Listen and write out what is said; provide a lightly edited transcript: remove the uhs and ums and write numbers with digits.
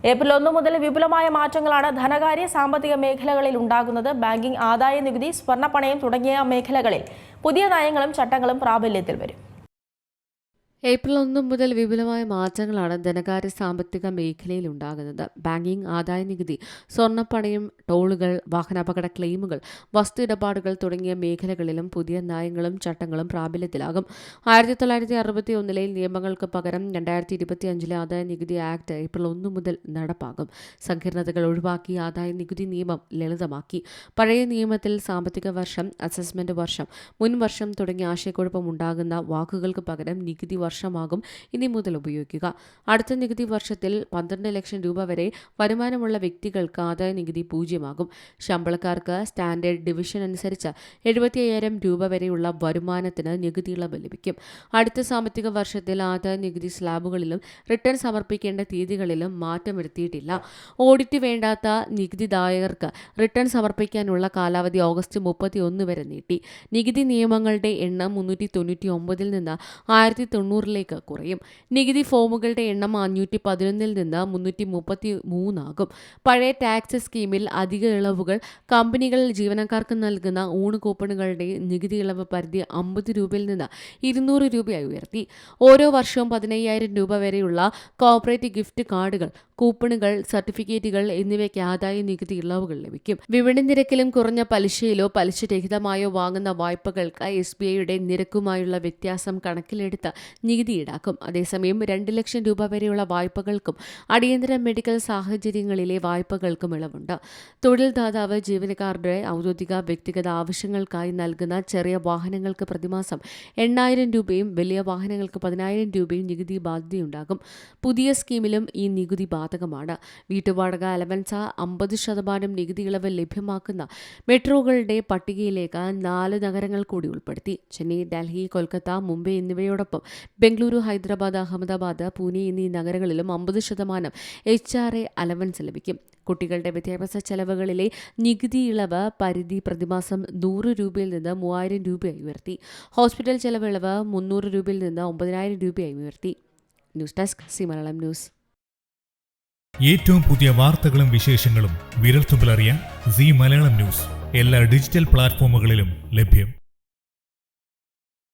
April 1 മുതൽ വിപുലമായ മാറ്റങ്ങളാണ് ധനകാര്യ സാമ്പത്തിക മേഖലകളിൽ ഉണ്ടാകുന്നത്. ബാങ്കിംഗ്, ആദായ നികുതി, സ്വർണ്ണപ്പണയം തുടങ്ങിയ മേഖലകളിൽ പുതിയ നയങ്ങളും ചട്ടങ്ങളും പ്രാബല്യത്തിൽ വരും. ഏപ്രിൽ 1 മുതൽ വിപുലമായ മാറ്റങ്ങളാണ് ധനകാര്യ സാമ്പത്തിക മേഖലയിൽ ഉണ്ടാകുന്നത്. ബാങ്കിംഗ്, ആദായ നികുതി, സ്വർണ്ണപ്പണയം, ടോളുകൾ, വാഹനാപകട ക്ലെയിമുകൾ, വസ്തു ഇടപാടുകൾ തുടങ്ങിയ മേഖലകളിലും പുതിയ നയങ്ങളും ചട്ടങ്ങളും പ്രാബല്യത്തിലാകും. 1961 നിയമങ്ങൾക്ക് പകരം 2025 ആദായ നികുതി ആക്ട് ഏപ്രിൽ 1 മുതൽ നടപ്പാകും. സങ്കീർണതകൾ ഒഴിവാക്കി ആദായ നികുതി നിയമം ലളിതമാക്കി. പഴയ നിയമത്തിൽ സാമ്പത്തിക വർഷം, അസസ്മെന്റ് വർഷം, മുൻ വർഷം തുടങ്ങിയ ആശയക്കുഴപ്പമുണ്ടാകുന്ന വാക്കുകൾക്ക് പകരം നികുതി വർഷമാകും ഇനി മുതൽ ഉപയോഗിക്കുക. അടുത്ത നികുതി വർഷത്തിൽ 12 ലക്ഷം രൂപ വരെ വരുമാനമുള്ള വ്യക്തികൾക്ക് ആദായ നികുതി 0 ശമ്പളക്കാർക്ക് സ്റ്റാൻഡേർഡ് ഡിവിഷൻ അനുസരിച്ച് 75,000 രൂപ വരെയുള്ള വരുമാനത്തിന് നികുതി ഇളവ് ലഭിക്കും. അടുത്ത സാമ്പത്തിക വർഷത്തിൽ ആദായ നികുതി സ്ലാബുകളിലും റിട്ടേൺ സമർപ്പിക്കേണ്ട തീയതികളിലും മാറ്റം വരുത്തിയിട്ടില്ല. ഓഡിറ്റ് വേണ്ടാത്ത നികുതിദായകർക്ക് റിട്ടേൺ സമർപ്പിക്കാനുള്ള കാലാവധി ഓഗസ്റ്റ് 31 വരെ നീട്ടി. നികുതി നിയമങ്ങളുടെ എണ്ണം 399 നിന്ന് 1090 കുറയും. നികുതി ഫോമുകളുടെ എണ്ണം 511 നിന്ന് 333 ആകും. പഴയ ടാക്സ് സ്കീമിൽ അധിക ഇളവുകൾ കമ്പനികൾ ജീവനക്കാർക്ക് നൽകുന്ന ഊണ് കൂപ്പണുകളുടെ നികുതി ഇളവ് പരിധി 50 രൂപയിൽ നിന്ന് 200 രൂപയായി ഉയർത്തി. ഓരോ വർഷവും 15,000 രൂപ വരെയുള്ള കോർപ്പറേറ്റ് ഗിഫ്റ്റ് കാർഡുകൾ, കൂപ്പണുകൾ, സർട്ടിഫിക്കറ്റുകൾ എന്നിവയ്ക്ക് ആദായ നികുതി ഇളവുകൾ ലഭിക്കും. വിപണി നിരക്കിലും കുറഞ്ഞ പലിശയിലോ പലിശരഹിതമായോ വാങ്ങുന്ന വായ്പകൾക്ക് SBIയുടെ നിരക്കുമായുള്ള വ്യത്യാസം കണക്കിലെടുത്ത് നികുതി ഈടാക്കും. അതേസമയം 2 ലക്ഷം രൂപ വരെയുള്ള വായ്പകൾക്കും അടിയന്തര മെഡിക്കൽ സാഹചര്യങ്ങളിലെ വായ്പകൾക്കും ഇളവുണ്ട്. തൊഴിൽ ദാതാവ് ജീവനക്കാരുടെ ഔദ്യോഗിക വ്യക്തിഗത ആവശ്യങ്ങൾക്കായി നൽകുന്ന ചെറിയ വാഹനങ്ങൾക്ക് പ്രതിമാസം 8,000 രൂപയും വലിയ വാഹനങ്ങൾക്ക് 10,000 രൂപയും നികുതി ബാധ്യതയുണ്ടാകും. പുതിയ സ്കീമിലും ഈ നികുതി ബാധകമാണ്. വീട്ടുവാടക അലവൻസ് 50% നികുതി ഇളവ് ലഭ്യമാക്കുന്ന മെട്രോകളുടെ പട്ടികയിലേക്ക് 4 നഗരങ്ങൾ കൂടി ഉൾപ്പെടുത്തി. ചെന്നൈ, ഡൽഹി, കൊൽക്കത്ത, മുംബൈ എന്നിവയോടൊപ്പം ബംഗളൂരു, ഹൈദരാബാദ്, അഹമ്മദാബാദ്, പൂനെ എന്നീ നഗരങ്ങളിലും 50% HRA അലവൻസ് ലഭിക്കും. കുട്ടികളുടെ വിദ്യാഭ്യാസ ചെലവുകളിലെ നികുതി ഇളവ് പരിധി പ്രതിമാസം 100 രൂപയിൽ നിന്ന് 3,000 രൂപയായി ഉയർത്തി. ഹോസ്പിറ്റൽ ചെലവ് ഇളവ് 300 രൂപയിൽ നിന്ന് 9,000 രൂപയായി ഉയർത്തി. News desk C Malayalam news. ഏറ്റവും പുതിയ വാർത്തകളും വിശേഷങ്ങളും വിരൽത്തുമ്പിലറിയാൻ സി മലയാളം ന്യൂസ് എല്ലാ ഡിജിറ്റൽ പ്ലാറ്റ്ഫോമുകളിലും ലഭ്യം.